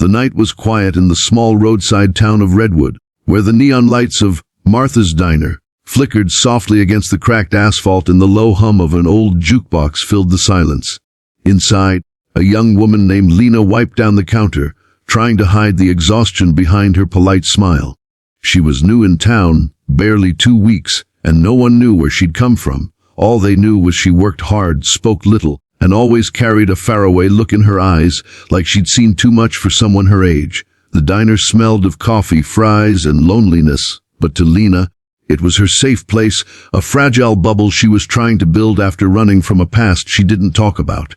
The night was quiet in the small roadside town of Redwood, where the neon lights of Martha's Diner flickered softly against the cracked asphalt, and the low hum of an old jukebox filled the silence. Inside, a young woman named Lena wiped down the counter, trying to hide the exhaustion behind her polite smile. She was new in town, barely 2 weeks, and no one knew where she'd come from. All they knew was she worked hard, spoke little, and always carried a faraway look in her eyes, like she'd seen too much for someone her age. The diner smelled of coffee, fries, and loneliness, but to Lena, it was her safe place, a fragile bubble she was trying to build after running from a past she didn't talk about.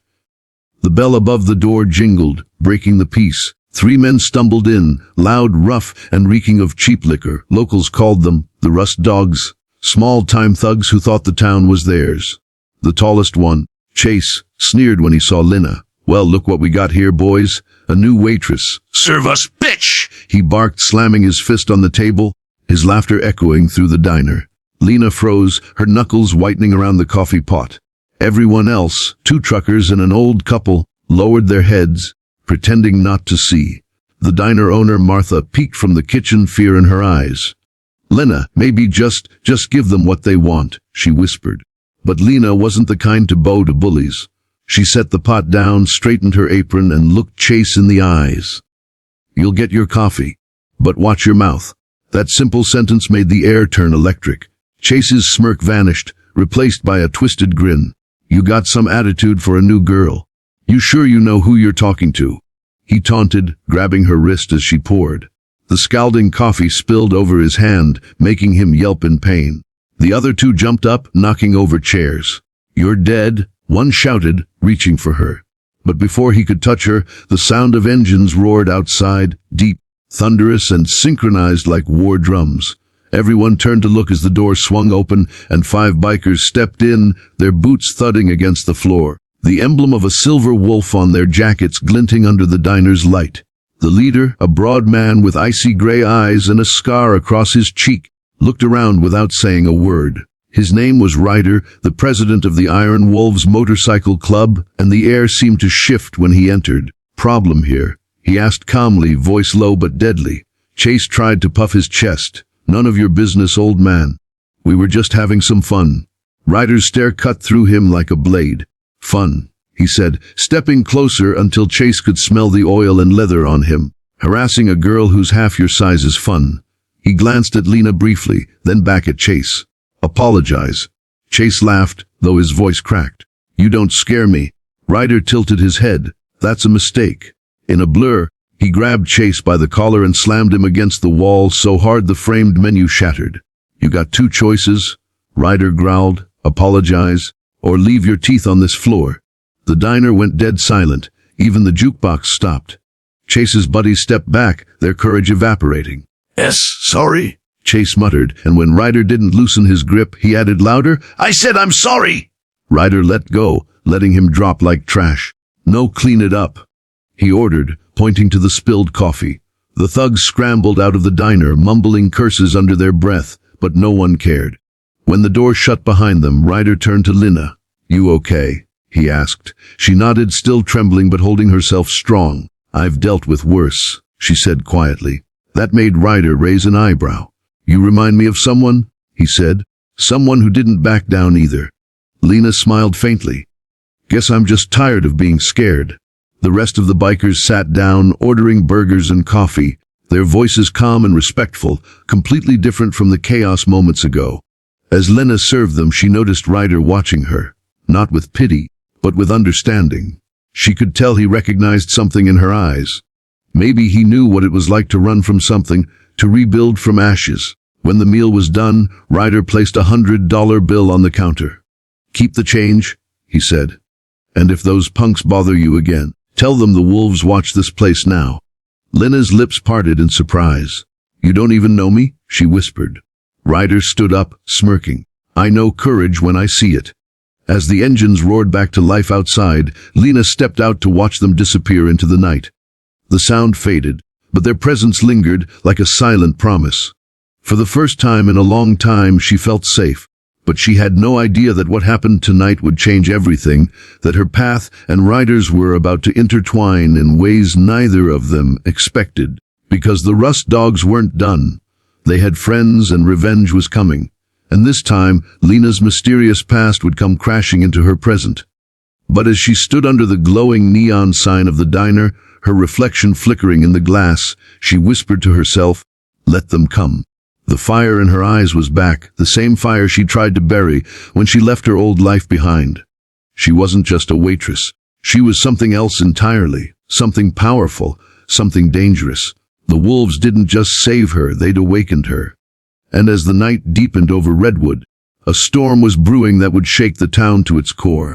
The bell above the door jingled, breaking the peace. 3 men stumbled in, loud, rough, and reeking of cheap liquor. Locals called them the Rust Dogs, small-time thugs who thought the town was theirs. The tallest one, Chase, sneered when he saw Lena. "Well, look what we got here, boys. A new waitress." "Serve us, bitch!" he barked, slamming his fist on the table, his laughter echoing through the diner. Lena froze, her knuckles whitening around the coffee pot. Everyone else, 2 truckers and an old couple, lowered their heads, pretending not to see. The diner owner, Martha, peeked from the kitchen, fear in her eyes. "Lena, maybe just give them what they want," she whispered. But Lena wasn't the kind to bow to bullies. She set the pot down, straightened her apron, and looked Chase in the eyes. "You'll get your coffee, but watch your mouth." That simple sentence made the air turn electric. Chase's smirk vanished, replaced by a twisted grin. "You got some attitude for a new girl. You sure you know who you're talking to?" he taunted, grabbing her wrist as she poured. The scalding coffee spilled over his hand, making him yelp in pain. The other 2 jumped up, knocking over chairs. "You're dead," one shouted, reaching for her. But before he could touch her, the sound of engines roared outside, deep, thunderous, and synchronized like war drums. Everyone turned to look as the door swung open and 5 bikers stepped in, their boots thudding against the floor, the emblem of a silver wolf on their jackets glinting under the diner's light. The leader, a broad man with icy gray eyes and a scar across his cheek, looked around without saying a word. His name was Ryder, the president of the Iron Wolves Motorcycle Club, and the air seemed to shift when he entered. "Problem here?" he asked calmly, voice low but deadly. Chase tried to puff his chest. "None of your business, old man. We were just having some fun." Ryder's stare cut through him like a blade. "Fun," he said, stepping closer until Chase could smell the oil and leather on him. "Harassing a girl who's half your size is fun." He glanced at Lena briefly, then back at Chase. "Apologize." Chase laughed, though his voice cracked. "You don't scare me." Ryder tilted his head. "That's a mistake." In a blur, he grabbed Chase by the collar and slammed him against the wall so hard the framed menu shattered. "You got 2 choices," Ryder growled. "Apologize, or leave your teeth on this floor." The diner went dead silent. Even the jukebox stopped. Chase's buddies stepped back, their courage evaporating. "Yes, sorry," Chase muttered, and when Ryder didn't loosen his grip, he added louder, "I said I'm sorry." Ryder let go, letting him drop like trash. "No, clean it up," he ordered, pointing to the spilled coffee. The thugs scrambled out of the diner, mumbling curses under their breath, but no one cared. When the door shut behind them, Ryder turned to Lena. "You okay?" he asked. She nodded, still trembling but holding herself strong. "I've dealt with worse," she said quietly. That made Ryder raise an eyebrow. "You remind me of someone," he said. "Someone who didn't back down either." Lena smiled faintly. "Guess I'm just tired of being scared." The rest of the bikers sat down, ordering burgers and coffee, their voices calm and respectful, completely different from the chaos moments ago. As Lena served them, she noticed Ryder watching her, not with pity, but with understanding. She could tell he recognized something in her eyes. Maybe he knew what it was like to run from something, to rebuild from ashes. When the meal was done, Ryder placed a $100 bill on the counter. "Keep the change," he said. "And if those punks bother you again, tell them the wolves watch this place now." Lena's lips parted in surprise. "You don't even know me?" she whispered. Ryder stood up, smirking. "I know courage when I see it." As the engines roared back to life outside, Lena stepped out to watch them disappear into the night. The sound faded, but their presence lingered like a silent promise. For the first time in a long time, she felt safe. But she had no idea that what happened tonight would change everything, that her path and riders were about to intertwine in ways neither of them expected. Because the Rust dogs weren't done. They had friends and revenge was coming. And this time, Lena's mysterious past would come crashing into her present. But as she stood under the glowing neon sign of the diner, her reflection flickering in the glass, she whispered to herself, "Let them come." The fire in her eyes was back, the same fire she tried to bury when she left her old life behind. She wasn't just a waitress. She was something else entirely, something powerful, something dangerous. The wolves didn't just save her, they'd awakened her. And as the night deepened over Redwood, a storm was brewing that would shake the town to its core.